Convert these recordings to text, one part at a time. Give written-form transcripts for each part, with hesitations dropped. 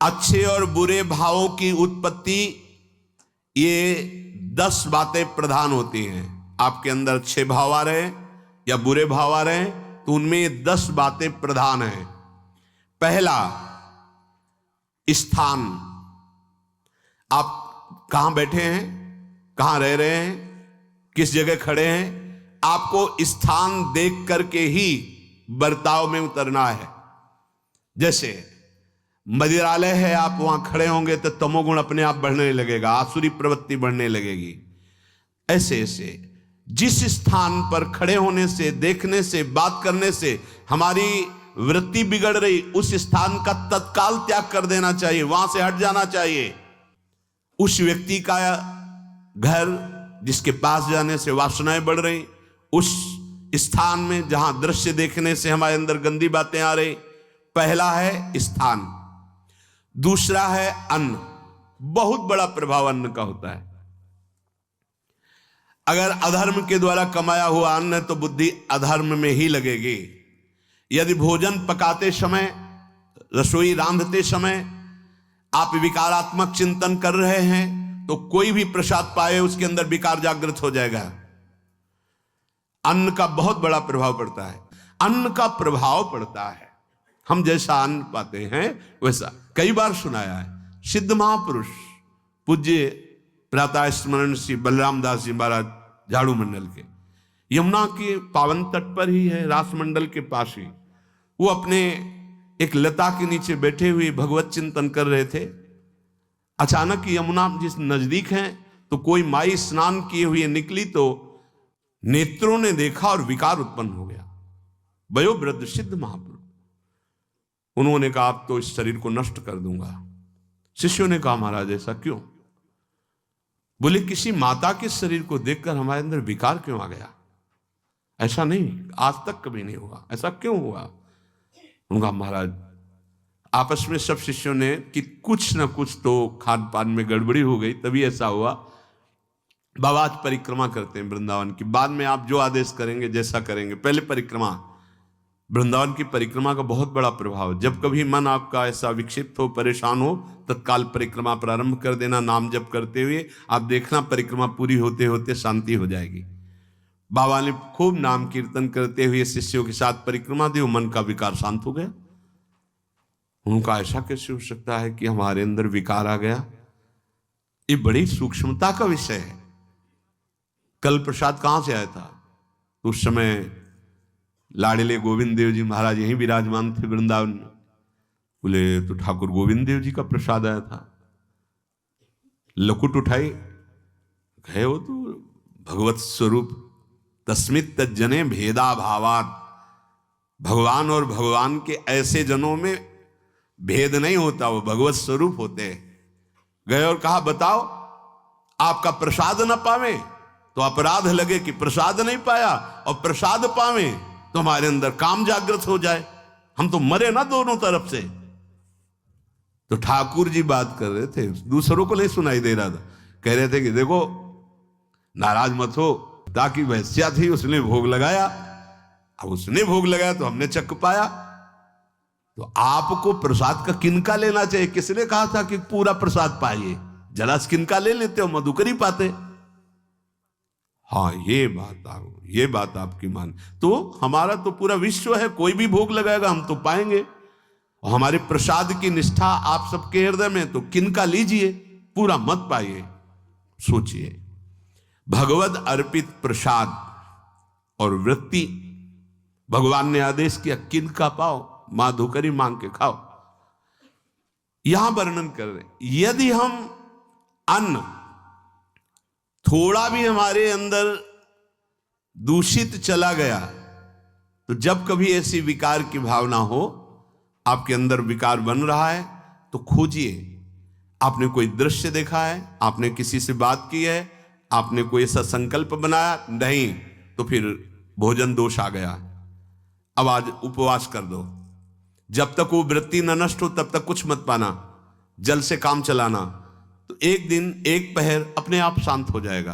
अच्छे और बुरे भावों की उत्पत्ति, ये 10 बातें प्रधान होती हैं। आपके अंदर अच्छे भाव आ रहे या बुरे भाव आ रहे तो उनमें 10 बातें प्रधान हैं। पहला, स्थान। आप कहां बैठे हैं, कहां रह रहे हैं, किस जगह खड़े हैं, आपको स्थान देख करके ही बर्ताव में उतरना है। जैसे मदिरालय है, आप वहां खड़े होंगे तो तमोगुण अपने आप बढ़ने लगेगा, आसुरी प्रवृत्ति बढ़ने लगेगी। ऐसे ऐसे जिस स्थान पर खड़े होने से, देखने से, बात करने से हमारी वृत्ति बिगड़ रही, उस स्थान का तत्काल त्याग कर देना चाहिए, वहां से हट जाना चाहिए। उस व्यक्ति का घर जिसके पास जाने से वासनाएं बढ़ रही, उस स्थान में जहां दृश्य देखने से हमारे अंदर गंदी बातें आ रही, पहला है स्थान। दूसरा है अन्न। बहुत बड़ा प्रभाव अन्न का होता है। अगर अधर्म के द्वारा कमाया हुआ अन्न है तो बुद्धि अधर्म में ही लगेगी। यदि भोजन पकाते समय, रसोई रांधते समय आप विकारात्मक चिंतन कर रहे हैं तो कोई भी प्रसाद पाए उसके अंदर विकार जागृत हो जाएगा। अन्न का बहुत बड़ा प्रभाव पड़ता है। अन्न का प्रभाव पड़ता है, हम जैसा अन्न पाते हैं वैसा। कई बार सुनाया है, सिद्ध महापुरुष पूज्य प्रातः स्मरण श्री बलराम दास जी महाराज झाड़ू मंडल के, यमुना के पावन तट पर ही है, रास मंडल के पास ही, वो अपने एक लता के नीचे बैठे हुए भगवत चिंतन कर रहे थे। अचानक यमुना जिस नजदीक है तो कोई माई स्नान किए हुए निकली तो नेत्रों ने देखा और विकार उत्पन्न हो गया। वयोवृद्ध सिद्ध महापुरुष, उन्होंने कहा अब तो इस शरीर को नष्ट कर दूंगा। शिष्यों ने कहा महाराज ऐसा क्यों? बोले किसी माता के शरीर को देखकर हमारे अंदर विकार क्यों आ गया? ऐसा नहीं, आज तक कभी नहीं हुआ, ऐसा क्यों हुआ? उनका महाराज आपस में सब शिष्यों ने कि कुछ ना कुछ तो खान पान में गड़बड़ी हो गई तभी ऐसा हुआ। बाबा आज परिक्रमा करते हैं वृंदावन की, बाद में आप जो आदेश करेंगे जैसा करेंगे, पहले परिक्रमा। वृंदावन की परिक्रमा का बहुत बड़ा प्रभाव। जब कभी मन आपका ऐसा विक्षिप्त हो, परेशान हो, तत्काल परिक्रमा प्रारंभ कर देना, नाम जप करते हुए। आप देखना परिक्रमा पूरी होते होते शांति हो जाएगी। बाबा ने खूब नाम कीर्तन करते हुए शिष्यों के साथ परिक्रमा दी, मन का विकार शांत हो गया। उनका ऐसा कैसे हो सकता है कि हमारे अंदर विकार आ गया? ये बड़ी सूक्ष्मता का विषय है। कल प्रसाद कहां से आया था? उस समय लाडले गोविंद देव जी महाराज यहीं विराजमान थे वृंदावन में। बोले तो ठाकुर गोविंद देव जी का प्रसाद आया था। लकुट उठाई, गए वो तो भगवत स्वरूप तस्मित तज्जने भेदा भावात। भगवान और भगवान के ऐसे जनों में भेद नहीं होता, वो भगवत स्वरूप होते हैं। गए और कहा बताओ, आपका प्रसाद न पावे तो अपराध लगे कि प्रसाद नहीं पाया, और प्रसाद पावे तो हमारे अंदर काम जागृत हो जाए, हम तो मरे ना दोनों तरफ से। तो ठाकुर जी बात कर रहे थे, दूसरों को नहीं सुनाई दे रहा था। कह रहे थे कि देखो नाराज मत हो, ताकि वैश्या थी उसने भोग लगाया, अब उसने भोग लगाया तो हमने चख पाया। तो आपको प्रसाद का किनका लेना चाहिए? किसने कहा था कि पूरा प्रसाद पाइए? जरा किनका ले लेते हो, मधुकरी पाते। हाँ ये बात आपकी मान। तो हमारा तो पूरा विश्व है, कोई भी भोग लगाएगा हम तो पाएंगे। और हमारे प्रसाद की निष्ठा आप सबके हृदय में, तो किनका लीजिए, पूरा मत पाइए। सोचिए, भगवद अर्पित प्रसाद और वृत्ति, भगवान ने आदेश किया किनका पाओ, माधुकरी मांग के खाओ। यहां वर्णन कर रहे, यदि हम अन्न थोड़ा भी हमारे अंदर दूषित चला गया तो जब कभी ऐसी विकार की भावना हो, आपके अंदर विकार बन रहा है, तो खोजिए। आपने कोई दृश्य देखा है, आपने किसी से बात की है, आपने कोई ऐसा संकल्प बनाया नहीं, तो फिर भोजन दोष आ गया। अब आज उपवास कर दो, जब तक वो वृत्ति न नष्ट हो तब तक कुछ मत पाना, जल से काम चलाना। तो एक दिन एक पहर अपने आप शांत हो जाएगा।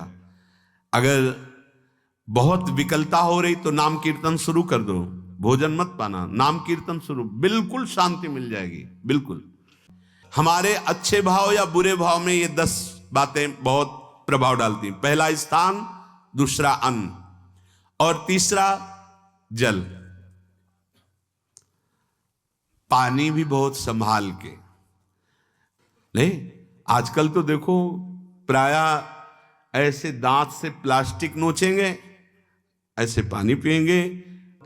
अगर बहुत विकलता हो रही तो नाम कीर्तन शुरू कर दो, भोजन मत पाना, नाम कीर्तन शुरू, बिल्कुल शांति मिल जाएगी। बिल्कुल हमारे अच्छे भाव या बुरे भाव में ये 10 बातें बहुत प्रभाव डालती हैं। पहला स्थान, दूसरा अन्न, और तीसरा जल। पानी भी बहुत संभाल के नहीं। आजकल तो देखो प्रायः ऐसे दांत से प्लास्टिक नोचेंगे, ऐसे पानी पिएंगे,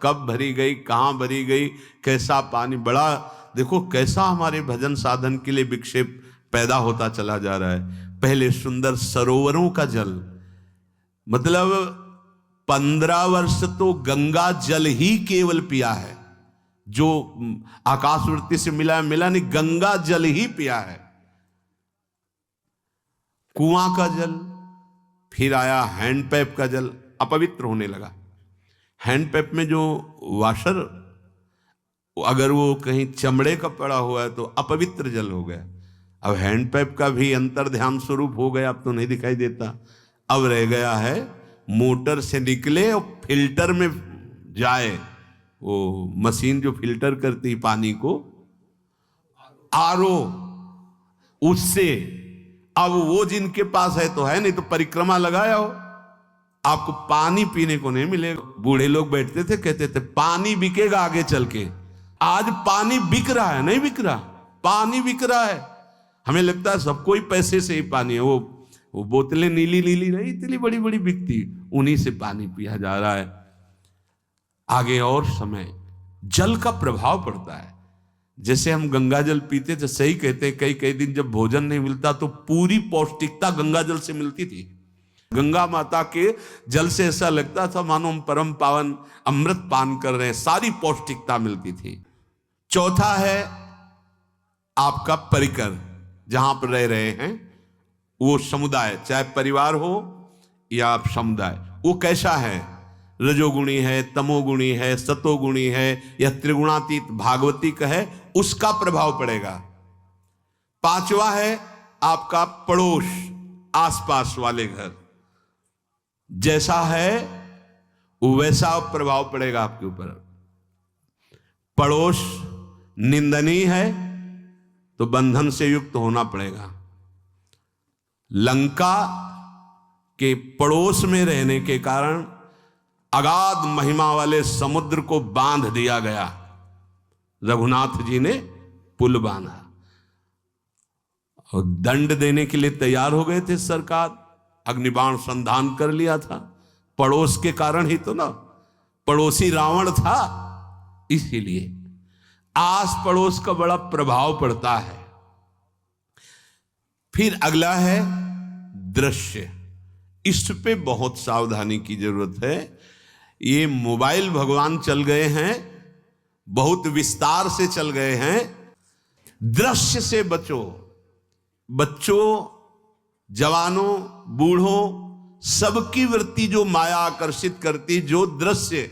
कब भरी गई, कहां भरी गई, कैसा पानी। बड़ा देखो कैसा हमारे भजन साधन के लिए विक्षेप पैदा होता चला जा रहा है। पहले सुंदर सरोवरों का जल, मतलब 15 वर्ष तो गंगा जल ही केवल पिया है, जो आकाशवृत्ति से मिला नहीं, गंगा जल ही पिया है। कुआं का जल, फिर आया हैंडपैप का जल, अपवित्र होने लगा। हैंडपैप में जो वाशर, अगर वो कहीं चमड़े का पड़ा हुआ है तो अपवित्र जल हो गया। अब हैंडपैप का भी अंतर ध्यान स्वरूप हो गया, अब तो नहीं दिखाई देता। अब रह गया है मोटर से निकले और फिल्टर में जाए, वो मशीन जो फिल्टर करती पानी को, आरओ, उससे। अब वो जिनके पास है तो है, नहीं तो परिक्रमा लगाया हो, आपको पानी पीने को नहीं मिलेगा। बूढ़े लोग बैठते थे, कहते थे पानी बिकेगा आगे चल के। आज पानी बिक रहा है, नहीं बिक रहा, पानी बिक रहा है। हमें लगता है सबको ही पैसे से ही पानी है। वो बोतलें नीली नीली नहीं, इतनी बड़ी बड़ी बिकती, उन्हीं से पानी पिया जा रहा है। आगे और समय जल का प्रभाव पड़ता है। जैसे हम गंगा जल पीते थे, सही कहते हैं, कई कई दिन जब भोजन नहीं मिलता तो पूरी पौष्टिकता गंगा जल से मिलती थी। गंगा माता के जल से ऐसा लगता था मानो हम परम पावन अमृत पान कर रहे हैं, सारी पौष्टिकता मिलती थी। चौथा है आपका परिकर, जहां पर रह रहे हैं वो समुदाय, चाहे परिवार हो या आप समुदाय, वो कैसा है, रजोगुणी है, तमोगुणी है, सतोगुणी है या त्रिगुणातीत भागवतिक है, उसका प्रभाव पड़ेगा। पांचवा है आपका पड़ोस, आसपास वाले घर, जैसा है वैसा प्रभाव पड़ेगा आपके ऊपर। पड़ोस निंदनीय है तो बंधन से युक्त होना पड़ेगा। लंका के पड़ोस में रहने के कारण अगाध महिमा वाले समुद्र को बांध दिया गया। रघुनाथ जी ने पुल बांधा और दंड देने के लिए तैयार हो गए थे सरकार, अग्निबाण संधान कर लिया था। पड़ोस के कारण ही तो ना, पड़ोसी रावण था, इसीलिए आस पड़ोस का बड़ा प्रभाव पड़ता है। फिर अगला है दृश्य, इस पे बहुत सावधानी की जरूरत है। ये मोबाइल भगवान चल गए हैं, बहुत विस्तार से चल गए हैं। दृश्य से बचो, बच्चों, जवानों, बूढ़ों, सबकी वृत्ति जो माया आकर्षित करती, जो दृश्य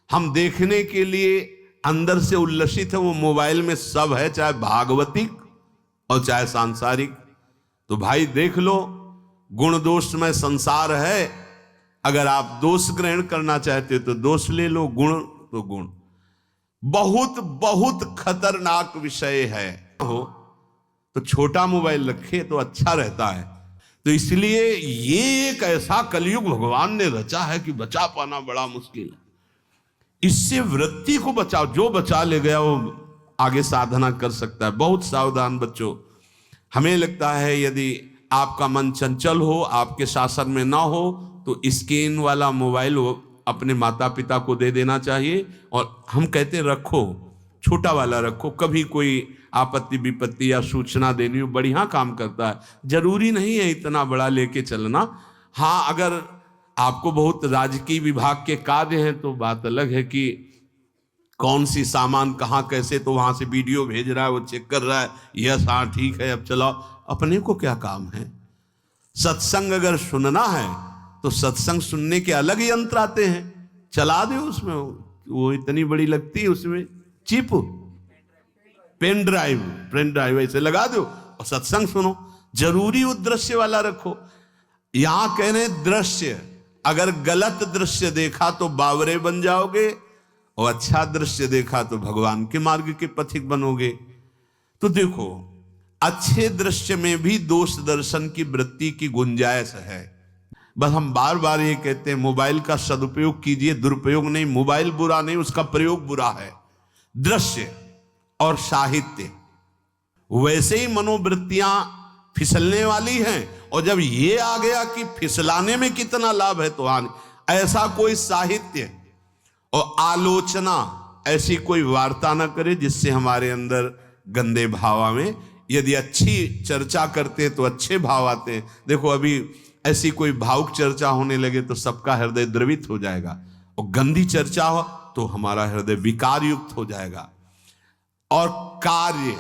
हम देखने के लिए अंदर से उल्लसित है, वो मोबाइल में सब है, चाहे भागवतिक और चाहे सांसारिक। तो भाई देख लो, गुण दोष में संसार है। अगर आप दोष ग्रहण करना चाहते हो तो दोष ले लो, गुण तो गुण। बहुत बहुत खतरनाक विषय है हो तो छोटा मोबाइल रखे तो अच्छा रहता है। तो इसलिए ये एक ऐसा कलयुग भगवान ने रचा है कि बचा पाना बड़ा मुश्किल है। इससे वृत्ति को बचाओ, जो बचा ले गया वो आगे साधना कर सकता है। बहुत सावधान बच्चों। हमें लगता है यदि आपका मन चंचल हो, आपके शासन में ना हो, तो स्क्रीन वाला मोबाइल वो अपने माता पिता को दे देना चाहिए। और हम कहते हैं रखो, छोटा वाला रखो, कभी कोई आपत्ति विपत्ति या सूचना देनी हो, बढ़िया काम करता है। जरूरी नहीं है इतना बड़ा लेके चलना। हाँ, अगर आपको बहुत राजकीय विभाग के कार्य हैं तो बात अलग है कि कौन सी सामान कहाँ कैसे, तो वहां से वीडियो भेज रहा है, वो चेक कर रहा है, यस हाँ ठीक है अब चलाओ। अपने को क्या काम है? सत्संग अगर सुनना है तो सत्संग सुनने के अलग यंत्र आते हैं, चला दो उसमें, वो इतनी बड़ी लगती है, उसमें चिप, पेन ड्राइव ऐसे लगा दो और सत्संग सुनो। जरूरी वो दृश्य वाला रखो। यहां कह रहे दृश्य, अगर गलत दृश्य देखा तो बावरे बन जाओगे और अच्छा दृश्य देखा तो भगवान के मार्ग के पथिक बनोगे। तो देखो, अच्छे दृश्य में भी दोष दर्शन की वृत्ति की गुंजाइश है। बस हम बार बार ये कहते हैं मोबाइल का सदुपयोग कीजिए, दुरुपयोग नहीं। मोबाइल बुरा नहीं, उसका प्रयोग बुरा है। दृश्य और साहित्य वैसे ही मनोवृत्तियां फिसलने वाली हैं, और जब ये आ गया कि फिसलाने में कितना लाभ है तो ऐसा कोई साहित्य और आलोचना, ऐसी कोई वार्ता ना करे जिससे हमारे अंदर गंदे भाव आवे। यदि अच्छी चर्चा करते तो अच्छे भाव आते हैं। देखो अभी ऐसी कोई भावुक चर्चा होने लगे तो सबका हृदय द्रवित हो जाएगा, और गंदी चर्चा हो तो हमारा हृदय विकार युक्त हो जाएगा। और कार्य,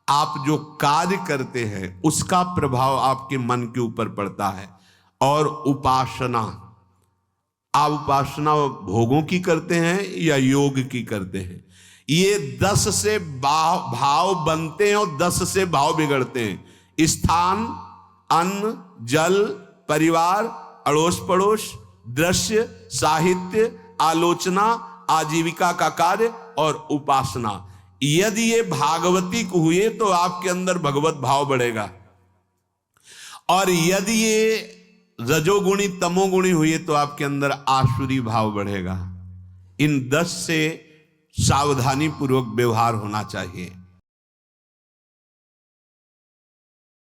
आप जो कार्य करते हैं उसका प्रभाव आपके मन के ऊपर पड़ता है। और उपासना, आप उपासना भोगों की करते हैं या योग की करते हैं, ये 10 से भाव बनते हैं और 10 से भाव बिगड़ते हैं। स्थान, अन्न, जल, परिवार, अड़ोस पड़ोस, दृश्य, साहित्य, आलोचना, आजीविका का कार्य और उपासना। यदि ये भागवतिक हुए तो आपके अंदर भगवत भाव बढ़ेगा, और यदि ये रजोगुणी तमोगुणी हुए तो आपके अंदर आसुरी भाव बढ़ेगा। इन 10 से सावधानी पूर्वक व्यवहार होना चाहिए।